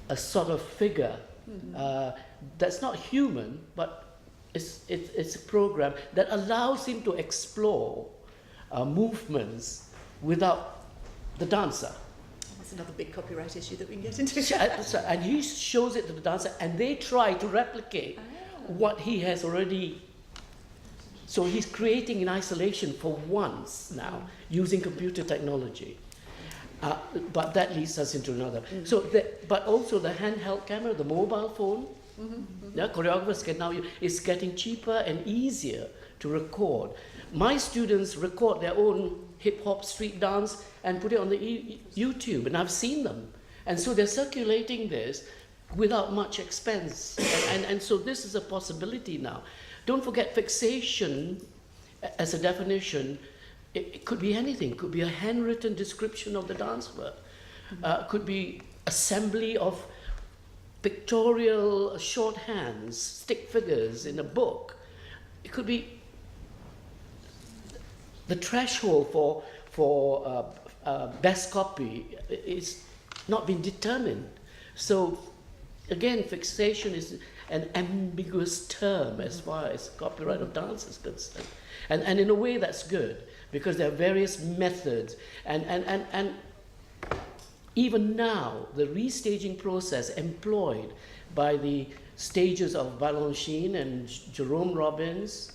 a sort of figure that's not human, but it's a program that allows him to explore movements without the dancer. That's another big copyright issue that we can get into. And he shows it to the dancer, and they try to replicate what he has already. So he's creating in isolation for once now, using computer technology. But that leads us into another. So, but also the handheld camera, the mobile phone. Yeah, choreographers can now it's getting cheaper and easier to record. My students record their own hip hop street dance and put it on the YouTube, and I've seen them. And so they're circulating this without much expense. And so this is a possibility now. Don't forget, fixation as a definition, it could be anything. It could be a handwritten description of the dance work. Could be assembly of pictorial shorthands, stick figures in a book. It could be the threshold for best copy is not been determined. So again, fixation is an ambiguous term as far as copyright of dance is concerned. And in a way that's good, because there are various methods. And even now, the restaging process employed by the stages of Balanchine and Jerome Robbins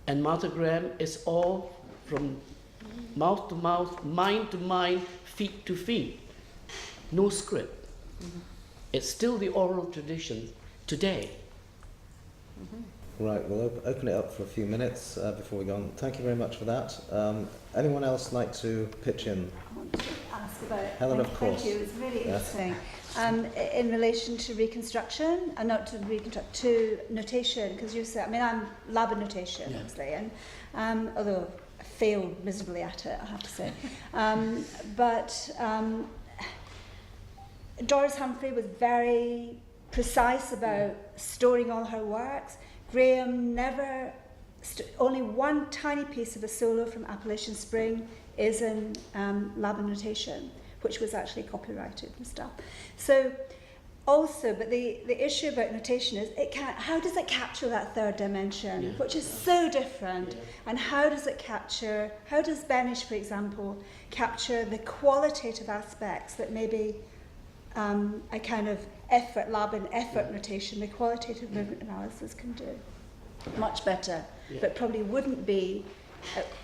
and Martha Graham is all from mouth to mouth, mind to mind, feet to feet. No script. It's still the oral tradition today. Right, we'll open it up for a few minutes before we go on. Thank you very much for that. Anyone else like to pitch in? I want to ask about Helen, of course. Thank you, it's really interesting. In relation to reconstruction, and not to reconstruct, to notation, because you said, I mean, I'm lab and notation, obviously, and although I failed miserably at it, I have to say. But Doris Humphrey was very precise about storing all her works. Graham never, only one tiny piece of a solo from Appalachian Spring is in lab and notation, which was actually copyrighted and stuff. So also, but the issue about notation is, how does it capture that third dimension, which is so different, and how does Benish, for example, capture the qualitative aspects that maybe a kind of lab and effort notation, the qualitative movement analysis can do much better, but probably wouldn't be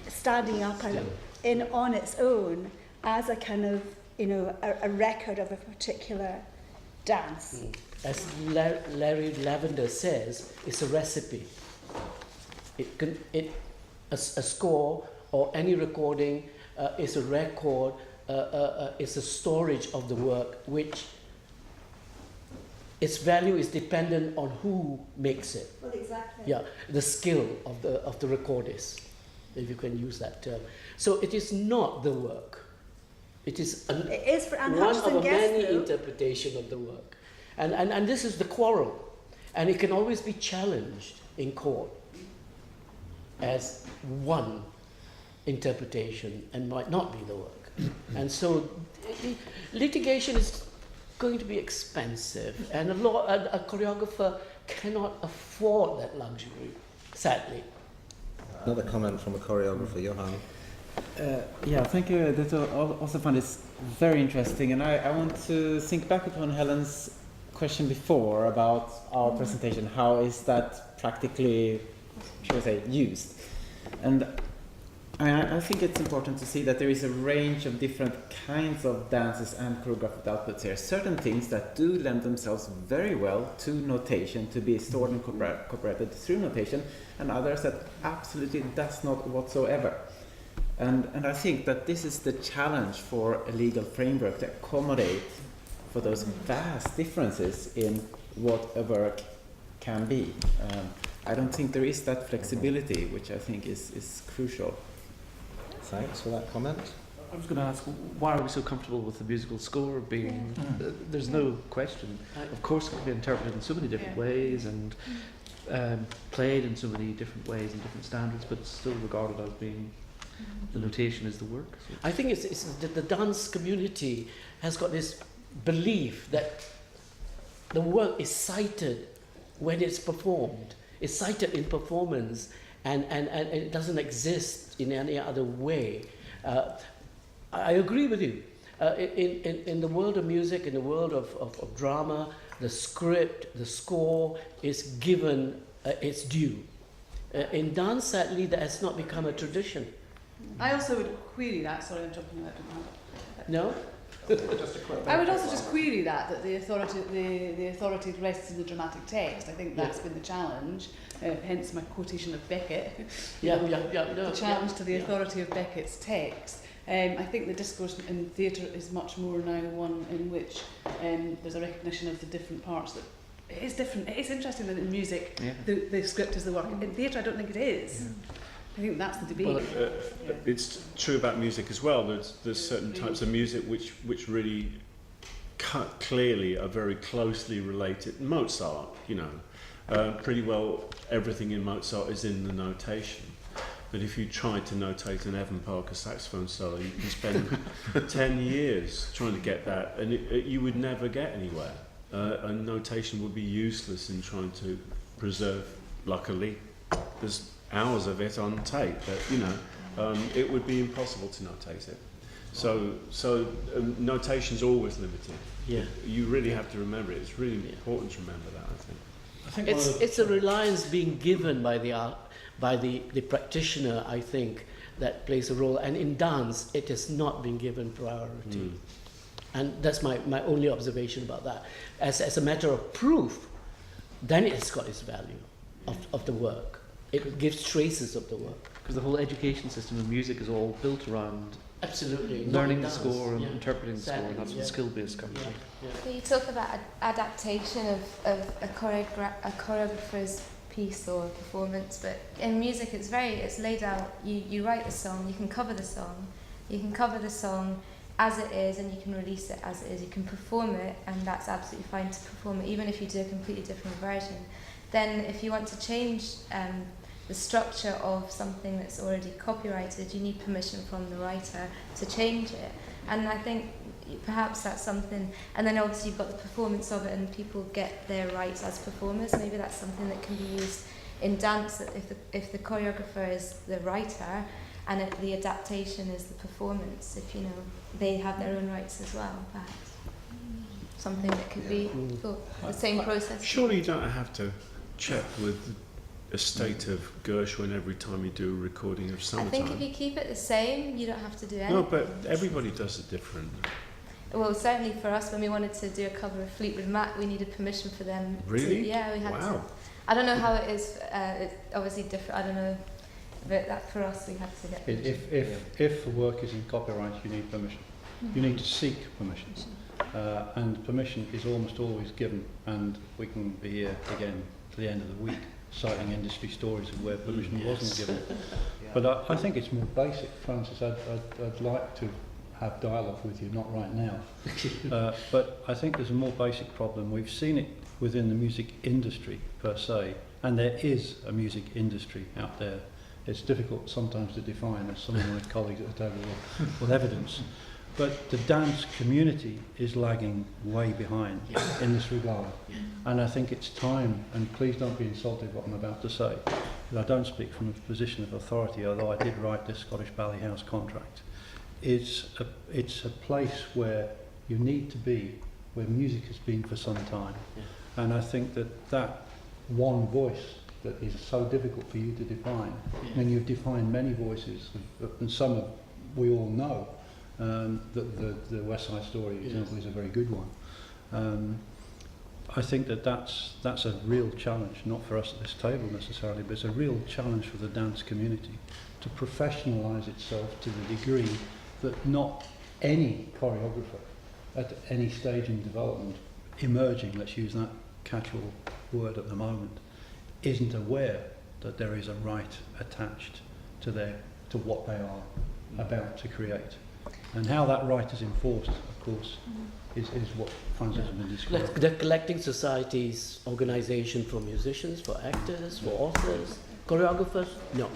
standing up on its own as a kind of, a record of a particular dance. As Larry Lavender says, it's a recipe. A score or any recording is a record, is a storage of the work, which its value is dependent on who makes it. Well, exactly. Yeah, the skill of the recordist, if you can use that term. So it is not the work. It is for Anne one Hutchinson of a many Guest, interpretation of the work. And this is the quarrel. And it can always be challenged in court as one interpretation and might not be the work. And so litigation is going to be expensive, and a choreographer cannot afford that luxury, sadly. Another comment from a choreographer, Johan. Thank you. That also find this very interesting, and I want to think back upon Helen's question before about our presentation. How is that practically, shall we say, used? And I think it's important to see that there is a range of different kinds of dances and choreographed outputs here. Certain things that do lend themselves very well to notation, to be stored and cooperated through notation, and others that absolutely does not whatsoever. And I think that this is the challenge for a legal framework, to accommodate for those vast differences in what a work can be. I don't think there is that flexibility, which I think is crucial. Thanks for that comment. I was going to ask, why are we so comfortable with the musical score being... there's no question. Of course, it can be interpreted in so many different ways and played in so many different ways and different standards, but it's still regarded as being... the notation is the work. So. I think it's the dance community has got this belief that the work is cited when it's performed. It's cited in performance, and it doesn't exist in any other way. I agree with you. In the world of music, in the world of drama, the script, the score is given its due. In dance, sadly, that has not become a tradition. I also would query that. Sorry, I'm jumping out. No? I would also just query that the authority rests in the dramatic text. I think that's been the challenge. Hence my quotation of Beckett. No, The challenge to the yeah. authority of Beckett's text. I think the discourse in theatre is much more now one in which there's a recognition of the different parts. That it is different. It is interesting that in music the script is the work. In theatre, I don't think it is. I think that's the debate. Well, it's true about music as well. There's certain types of music which really clearly are very closely related. Mozart, you know, pretty well everything in Mozart is in the notation. But if you tried to notate an Evan Parker saxophone solo, you can spend 10 years trying to get that, and you would never get anywhere. And notation would be useless in trying to preserve. Luckily, there's hours of it on tape, but you know, it would be impossible to notate it. So notation's always limited. Yeah. You really have to remember it. It's really important to remember that, I think. It's a reliance being given by the practitioner, I think, that plays a role. And in dance, it has not been given priority. And that's my only observation about that. As a matter of proof, then it's got its value of the work. It gives traces of the work. Because the whole education system of music is all built around Absolutely. learning Not the in dance. score and Yeah. interpreting the score, and Exactly, that's yeah. what skill-based comes Yeah. from. Yeah. So you talk about adaptation of a choreographer's piece or performance, but in music it's laid out. You write the song, you can cover the song as it is, and you can release it as it is. You can perform it, and that's absolutely fine to perform it, even if you do a completely different version. Then if you want to change the structure of something that's already copyrighted, you need permission from the writer to change it. And I think perhaps that's something, and then obviously you've got the performance of it and people get their rights as performers. Maybe that's something that can be used in dance, that if the choreographer is the writer and the adaptation is the performance, if you know they have their own rights as well, perhaps. Something that could be thought, the same process. Surely you don't have to check with the estate of Gershwin every time you do a recording of I Summertime. think if you keep it the same, you don't have to do anything. No, but everybody does it different. Well, certainly for us, when we wanted to do a cover of Fleetwood Mac, we needed permission for them. Really? We had Wow. to. I don't know how it is. It's obviously different. I don't know, but that for us, we had to get permission. If the work is in copyright, you need permission. You need to seek permission, and permission is almost always given. And we can be here again to the end of the week, citing industry stories of where permission wasn't given. But I think it's more basic, Francis. I'd like to have dialogue with you, not right now. But I think there's a more basic problem. We've seen it within the music industry per se, and there is a music industry out there. It's difficult sometimes to define, as some of my colleagues at the table will evidence. But the dance community is lagging way behind in this regard. And I think it's time, and please don't be insulted what I'm about to say, because I don't speak from a position of authority, although I did write this Scottish Ballet House contract. It's a place where you need to be, where music has been for some time. And I think that one voice that is so difficult for you to define, and you've defined many voices, and some of, we all know, the West Side Story example is a very good one. I think that's a real challenge, not for us at this table necessarily, but it's a real challenge for the dance community to professionalise itself to the degree that not any choreographer at any stage in development, emerging, let's use that catch-all word at the moment, isn't aware that there is a right attached to what they are about to create. And how that right is enforced, of course, is what Francis has been describing. The collecting societies, organisation for musicians, for actors, for authors, choreographers, no.